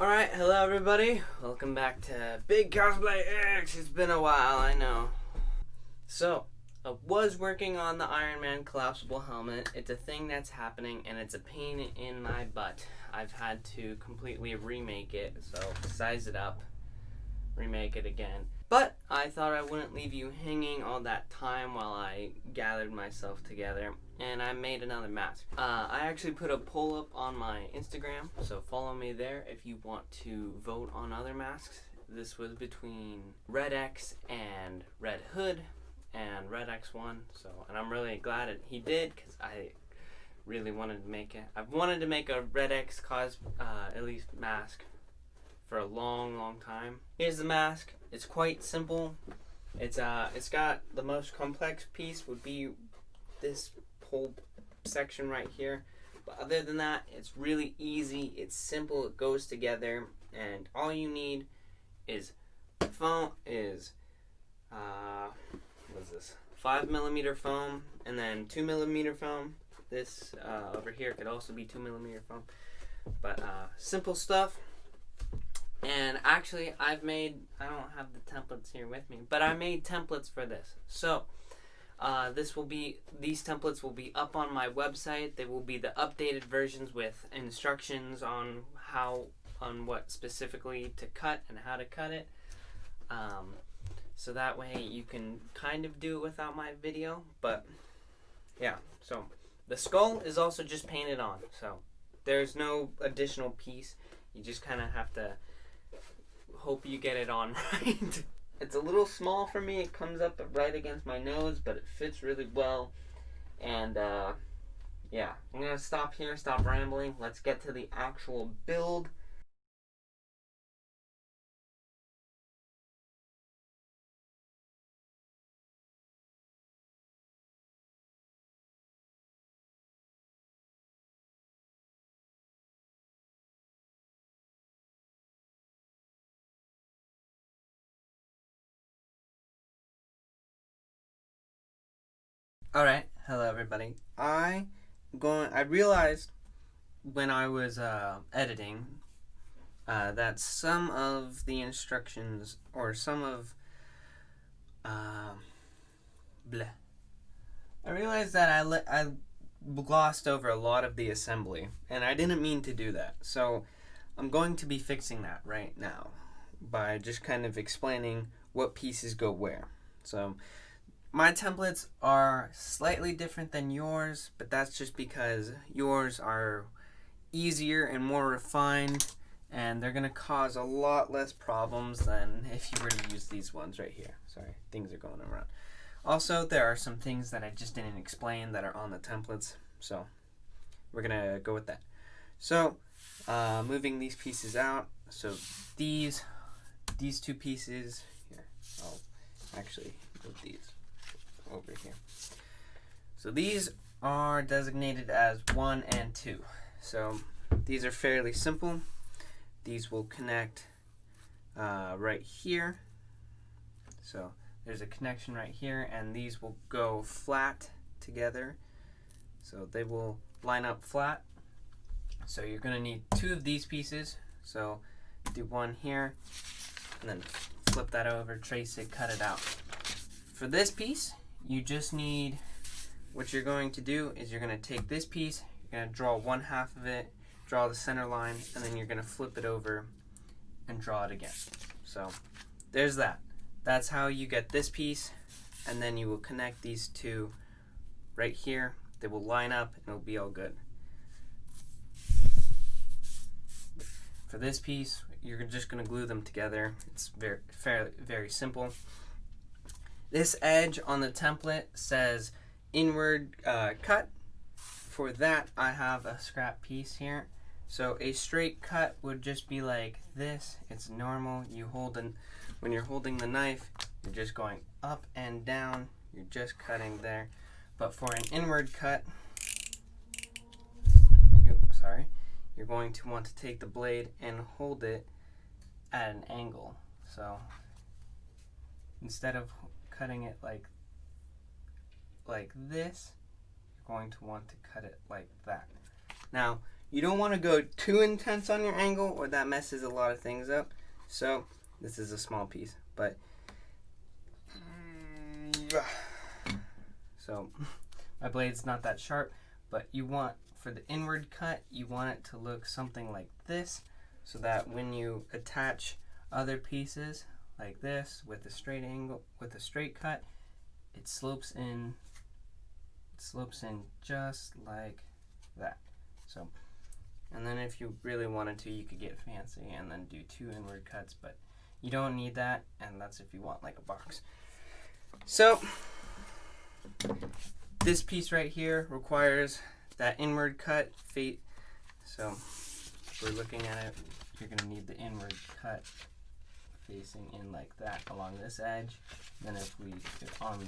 Alright, hello everybody. Welcome back to Big Cosplay X. It's been a while, I know. So, I was working on the Iron Man collapsible helmet. It's a thing that's happening and it's a pain in my butt. I've had to completely remake it, so size it up, remake it again. But I thought I wouldn't leave you hanging all that time while I gathered myself together, and I made another mask. I actually put a poll up on my Instagram, so follow me there if you want to vote on other masks. This was between RedX and Red Hood, and RedX won, and I'm really glad he did, because I really wanted to make it. I've wanted to make a RedX at least mask for a long time. Here's the mask. It's quite simple. It's got the most complex piece would be this whole section right here. But other than that, it's really easy. It's simple. It goes together, and all you need is foam. What is this? 5mm foam, and then 2mm foam. This over here could also be 2mm foam. But simple stuff. And actually, I don't have the templates here with me, but I made templates for this. So, these templates will be up on my website. They will be the updated versions with instructions on what specifically to cut and how to cut it. So that way you can kind of do it without my video, but yeah. So, the skull is also just painted on, so there's no additional piece. You just kind of have to hope you get it on right. It's a little small for me. It comes up right against my nose, but it fits really well. And yeah, I'm gonna stop here, stop rambling. Let's get to the actual build. Alright, hello everybody. I realized when I was editing that some of the instructions, or some of bleh. I realized that I glossed over a lot of the assembly, and I didn't mean to do that. So I'm going to be fixing that right now by just kind of explaining what pieces go where. So my templates are slightly different than yours, but that's just because yours are easier and more refined, and they're going to cause a lot less problems than if you were to use these ones right here. Sorry, things are going around. Also, there are some things that I just didn't explain that are on the templates, so we're going to go with that. So, moving these pieces out. So these two pieces, here, I'll actually move these over here. So these are designated as 1 and 2. So these are fairly simple. These will connect right here. So there's a connection right here, and these will go flat together. So they will line up flat. So you're going to need 2 of these pieces. So do one here, and then flip that over, trace it, cut it out. For this piece, you just need, what you're going to do is you're going to take this piece, you're going to draw one half of it, draw the center line, and then you're going to flip it over and draw it again. So there's that. That's how you get this piece, and then you will connect these two right here. They will line up and it'll be all good. For this piece, you're just going to glue them together. It's very simple. This edge on the template says inward cut. For that, I have a scrap piece here. So a straight cut would just be like this. It's normal. When you're holding the knife, you're just going up and down. You're just cutting there. But for an inward cut, you're going to want to take the blade and hold it at an angle. So instead of cutting it like this, you're going to want to cut it like that. Now, You don't want to go too intense on your angle or that messes a lot of things up. So this is a small piece, but so my blade's not that sharp, but you want, for the inward cut, you want it to look something like this, so that when you attach other pieces like this with a straight angle, with a straight cut, it slopes in just like that. So, and then if you really wanted to, you could get fancy and then do 2 inward cuts, but you don't need that, and that's if you want like a box. So this piece right here requires that inward cut fate. So if we're looking at it, you're going to need the inward cut facing in like that along this edge. Then if we do on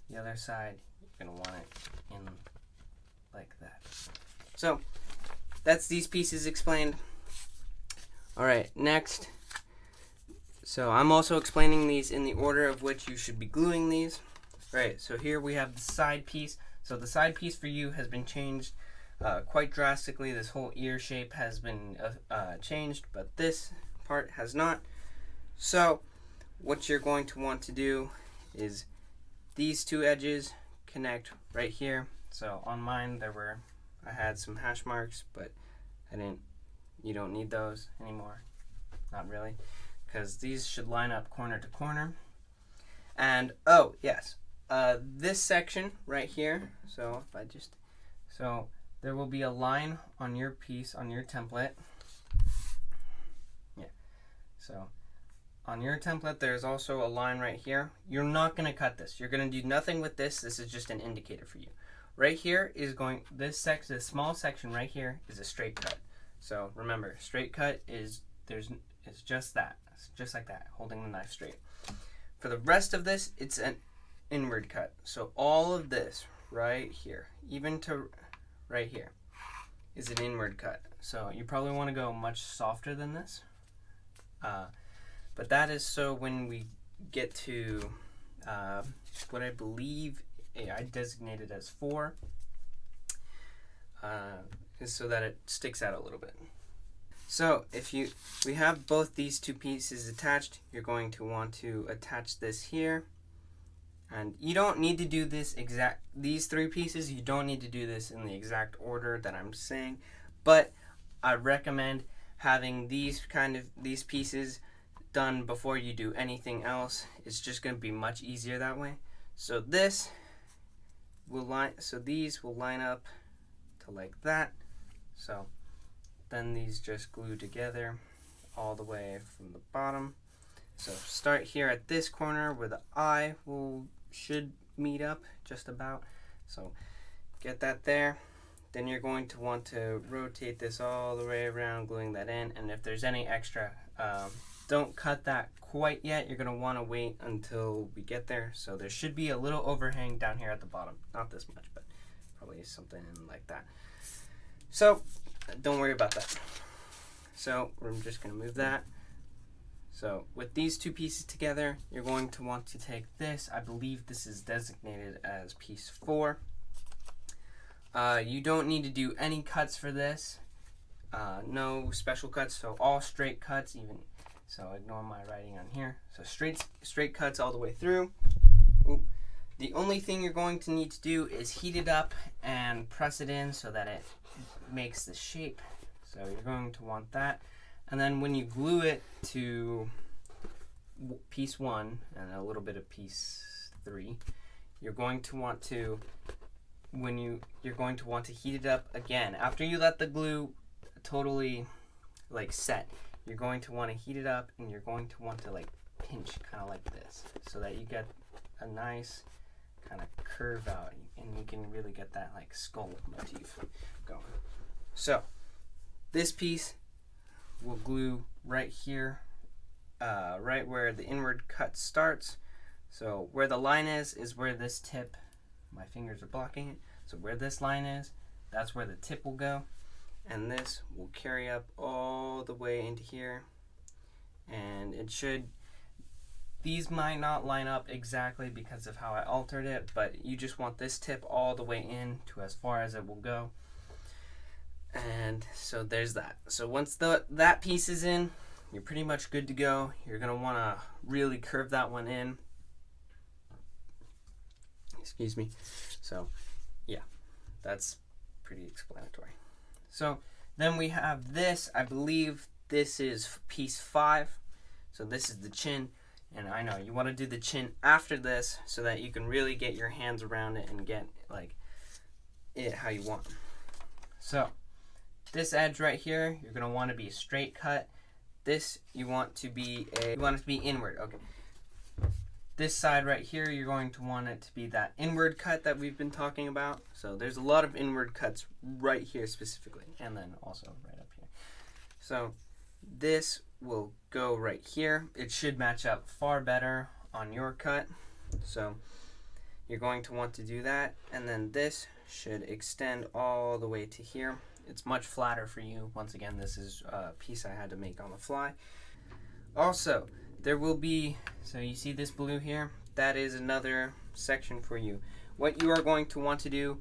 the other side, you're going to want it in like that. So that's these pieces explained. All right, next. So I'm also explaining these in the order of which you should be gluing these. Right, so here we have the side piece. So the side piece for you has been changed quite drastically. This whole ear shape has been changed, but this part has not. So what you're going to want to do is these 2 edges connect right here. So on mine I had some hash marks, but you don't need those anymore. Not really, because these should line up corner to corner. And oh yes, this section right here, so there will be a line on your piece, on your template. Yeah, so on your template there's also a line right here. You're not going to cut this. You're going to do nothing with this. This is just an indicator for you. Right here is this small section right here is a straight cut. So remember, straight cut is just that. It's just like that, holding the knife straight. For the rest of this, it's an inward cut. So all of this right here, even to right here, is an inward cut. So you probably want to go much softer than this. But that is so when we get to what I believe I designated as 4, is so that it sticks out a little bit. So if we have both these 2 pieces attached, you're going to want to attach this here. And you don't need to do these 3 pieces, you don't need to do this in the exact order that I'm saying, but I recommend having these pieces done before you do anything else. It's just going to be much easier that way. So these will line up to like that. So then these just glue together all the way from the bottom. So start here at this corner where the eye should meet up just about. So get that there. Then you're going to want to rotate this all the way around, gluing that in. And if there's any extra, don't cut that quite yet. You're going to want to wait until we get there. So there should be a little overhang down here at the bottom. Not this much, but probably something like that. So don't worry about that. So we're just going to move that. So with these 2 pieces together, you're going to want to take this. I believe this is designated as piece 4. You don't need to do any cuts for this. No special cuts, so all straight cuts even. So ignore my writing on here. So straight cuts all the way through. Ooh. The only thing you're going to need to do is heat it up and press it in so that it makes the shape. So you're going to want that. And then when you glue it to piece 1 and a little bit of piece 3, you're going to want to heat it up again. After you let the glue totally set, you're going to want to heat it up, and you're going to want to pinch kind of like this, so that you get a nice kind of curve out, and you can really get that skull motif going. So this piece will glue right here, right where the inward cut starts. So where the line is where this tip, my fingers are blocking it, so where this line is, that's where the tip will go, and this will carry up all the way into here. And these might not line up exactly because of how I altered it, but you just want this tip all the way in to as far as it will go. And so there's that. So once that piece is in, you're pretty much good to go. You're going to want to really curve that one in. Excuse me. So yeah, that's pretty explanatory. So then we have this. I believe this is piece 5. So this is the chin. And I know you want to do the chin after this so that you can really get your hands around it and get like it how you want. So this edge right here, you're gonna want to be a straight cut. This you want it to be inward. Okay. This side right here, you're going to want it to be that inward cut that we've been talking about. So there's a lot of inward cuts right here specifically, and then also right up here. So this will go right here. It should match up far better on your cut. So you're going to want to do that, and then this should extend all the way to here. It's much flatter for you. Once again, this is a piece I had to make on the fly. Also, there will be, so you see this blue here? That is another section for you. What you are going to want to do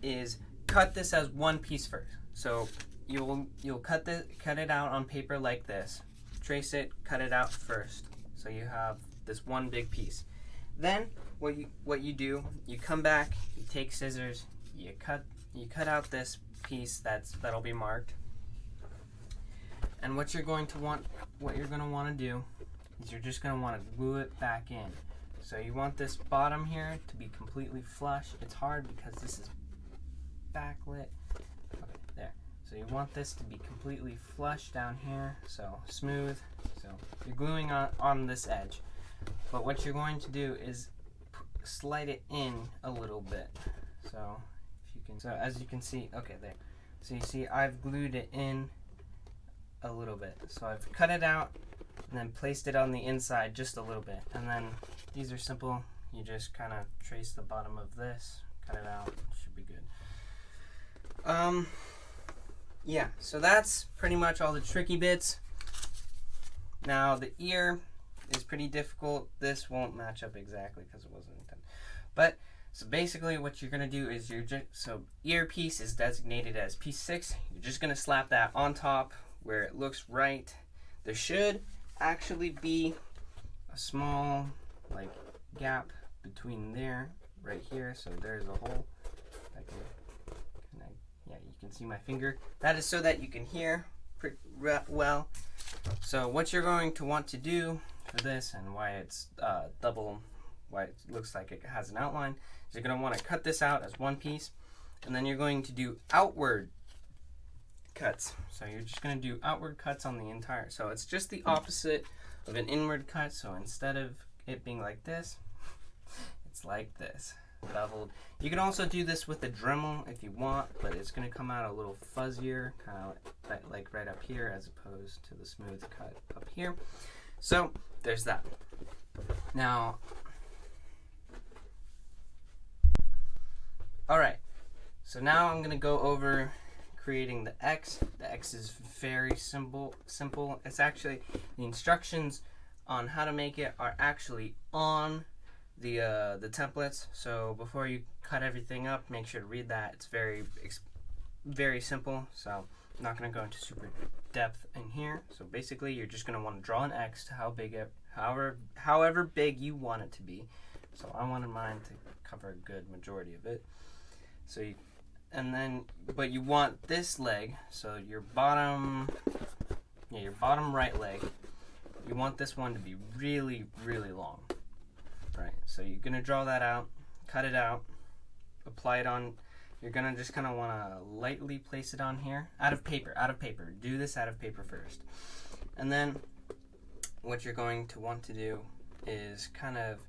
is cut this as one piece first. So you'll cut it out on paper like this. Trace it, cut it out first. So you have this one big piece. Then what you do, you come back, you take scissors, you cut out this piece that'll be marked. And what you're going to want to do is you're just going to want to glue it back in. So you want this bottom here to be completely flush. It's hard because this is backlit. Okay, there. So you want this to be completely flush down here, so smooth. So you're gluing on this edge. But what you're going to do is slide it in a little bit. So if you can, so as you can see, okay, there. So you see I've glued it in a little bit. So I've cut it out and then placed it on the inside just a little bit. And then these are simple. You just kind of trace the bottom of this, cut it out, should be good. Yeah, so that's pretty much all the tricky bits. Now the ear is pretty difficult. This won't match up exactly because it wasn't intended. But so basically what you're gonna do is so earpiece is designated as piece 6. You're just gonna slap that on top where it looks right. There should actually be a small like gap between there, right here. So there's a hole. Yeah, you can see my finger. That is so that you can hear pretty well. So what you're going to want to do for this, and why it's why it looks like it has an outline, is you're going to want to cut this out as one piece, and then you're going to do outward cuts. So you're just going to do outward cuts on the entire. So it's just the opposite of an inward cut. So instead of it being like this, it's like this. Beveled. You can also do this with a Dremel if you want, but it's going to come out a little fuzzier, kind of like right up here as opposed to the smooth cut up here. So there's that. Now, alright, so now I'm going to go over creating the X. The X is very simple. It's actually, the instructions on how to make it are actually on the templates. So before you cut everything up, make sure to read that. It's very simple. So I'm not going to go into super depth in here. So basically, you're just going to want to draw an X to however big you want it to be. So I wanted mine to cover a good majority of it. So but you want this leg. So your bottom right leg. You want this one to be really, really long. Right, so you're gonna draw that out, cut it out, apply it on. You're gonna just kind of want to lightly place it on here, out of paper. Do this out of paper first, and then what you're going to want to do is kind of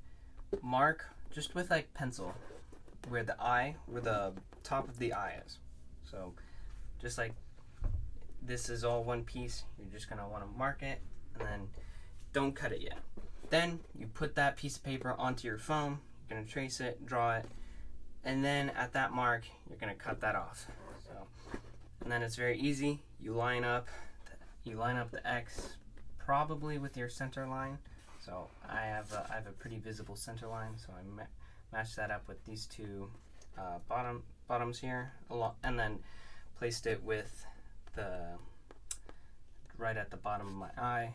mark just with like pencil where the top of the eye is. So just like this is all one piece, you're just gonna want to mark it, and then don't cut it yet. Then you put that piece of paper onto your foam, you're going to trace it, draw it, and then at that mark, you're going to cut that off. So, and then it's very easy. You line up the X probably with your center line. So I have a pretty visible center line, so I match that up with these two bottoms here, and then placed it with the right at the bottom of my eye,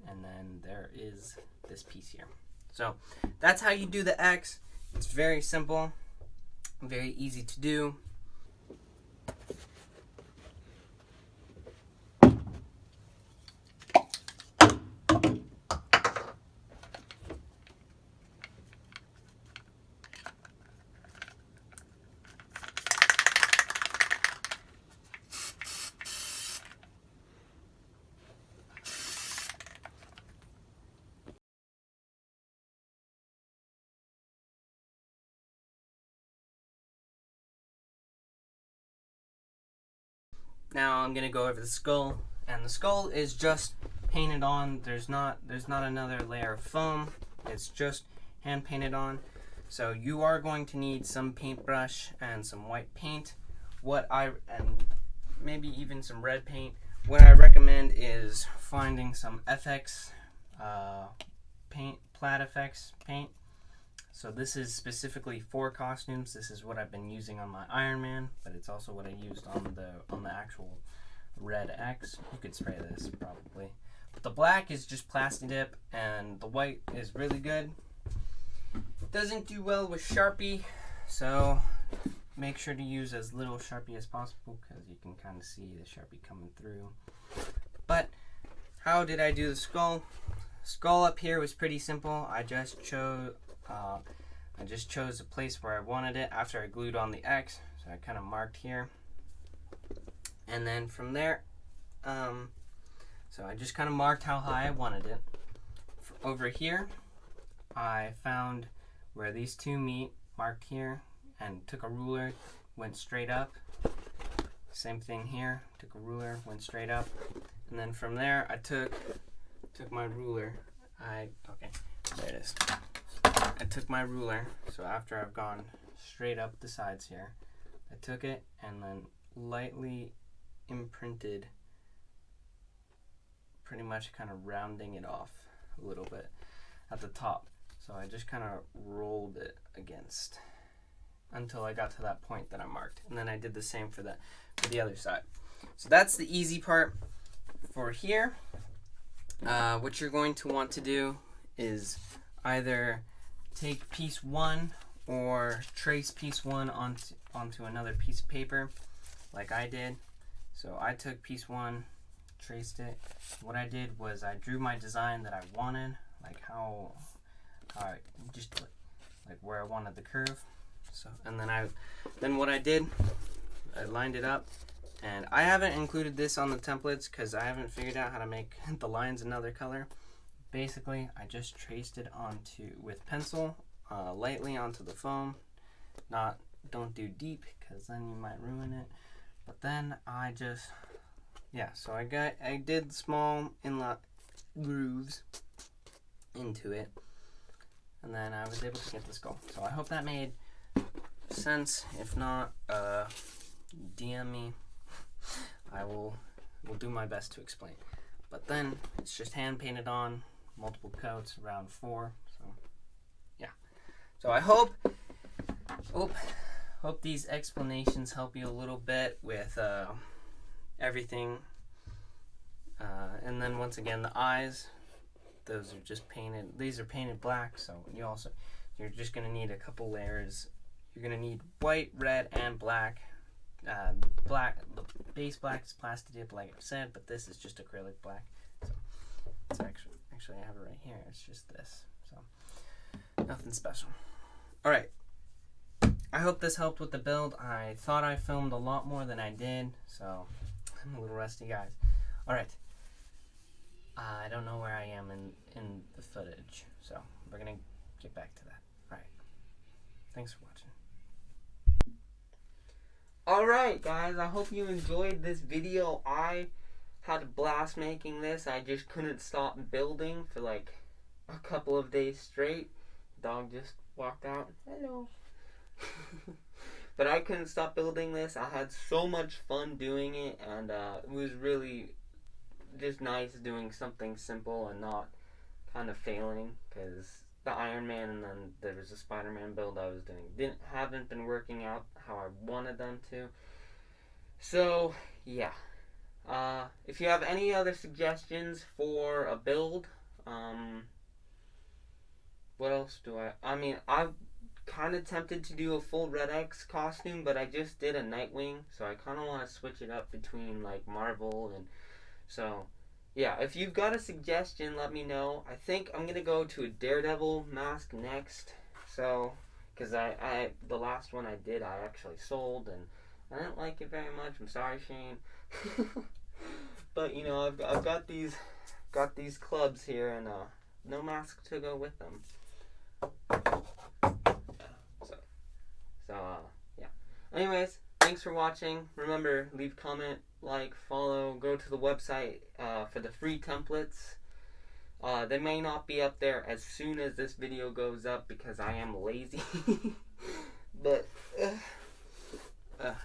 and then there is this piece here. So that's how you do the X. It's very simple, very easy to do. Now I'm gonna go over the skull, and the skull is just painted on. There's not another layer of foam. It's just hand painted on. So you are going to need some paintbrush and some white paint. And maybe even some red paint. What I recommend is finding some FX paint, Plat FX paint. So this is specifically for costumes. This is what I've been using on my Iron Man, but it's also what I used on the actual RedX. You could spray this probably. But the black is just Plasti Dip, and the white is really good. Doesn't do well with Sharpie, so make sure to use as little Sharpie as possible because you can kind of see the Sharpie coming through. But how did I do the skull? Skull up here was pretty simple. I just chose a place where I wanted it after I glued on the X. So I kind of marked here. And then from there, so I just kind of marked how high I wanted it. Over here, I found where these two meet, marked here, and took a ruler, went straight up. Same thing here, took a ruler, went straight up. And then from there, I took my ruler. Okay, there it is. I took my ruler, so after I've gone straight up the sides here, I took it and then lightly imprinted, pretty much kind of rounding it off a little bit at the top. So I just kind of rolled it against until I got to that point that I marked. And then I did the same for the other side. So that's the easy part. For here, what you're going to want to do is either take piece one or trace piece one onto another piece of paper like I did. So I took piece one, traced it. What I did was I drew my design that I wanted, like how I just like where I wanted the curve. So and then what I did, I lined it up, and I haven't included this on the templates because I haven't figured out how to make the lines another color. Basically, I just traced it with pencil, lightly onto the foam. Don't do deep because then you might ruin it. But then I just, so I did small inlet grooves into it, and then I was able to get the skull. So I hope that made sense. If not, DM me. We'll do my best to explain. But then it's just hand painted on, multiple coats, around 4. So yeah. So I hope these explanations help you a little bit with everything. And then once again, the eyes, those are just painted. These are painted black. So you're just gonna need a couple layers. You're gonna need white, red, and black. The base black is Plasti Dip, like I said, but this is just acrylic black. So it's actually I have it right here. It's just this, so nothing special. All right. I hope this helped with the build. I thought I filmed a lot more than I did, so I'm a little rusty, guys. All right. I don't know where I am in the footage, so we're gonna get back to that. All right. Thanks for watching. Alright guys, I hope you enjoyed this video. I had a blast making this. I just couldn't stop building for like a couple of days straight. Dog just walked out. Hello. But I couldn't stop building this. I had so much fun doing it, and it was really just nice doing something simple and not kind of failing, because the Iron Man and then there was a Spider-Man build I was doing haven't been working out how I wanted them to. So, yeah. If you have any other suggestions for a build, what else do I mean, I'm kind of tempted to do a full RedX costume, but I just did a Nightwing, so I kind of want to switch it up between like Marvel and so. Yeah, if you've got a suggestion, let me know. I think I'm gonna go to a Daredevil mask next. So, because I the last one I did, I actually sold, and I didn't like it very much. I'm sorry, Shane. But you know, I've got these clubs here, and no mask to go with them. So yeah. Anyways, thanks for watching. Remember, leave comment, like, follow, go to the website for the free templates. They may not be up there as soon as this video goes up because I am lazy. But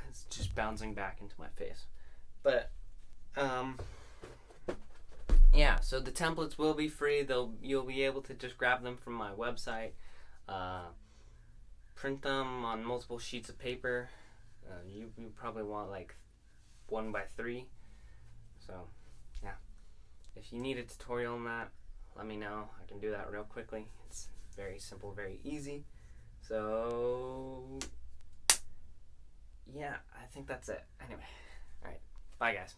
it's just bouncing back into my face. But yeah, so the templates will be free. You'll be able to just grab them from my website, print them on multiple sheets of paper. You probably want like 1x3. So yeah, if you need a tutorial on that, let me know. I can do that real quickly. It's very simple, very easy. So yeah, I think that's it. Anyway, all right, bye guys.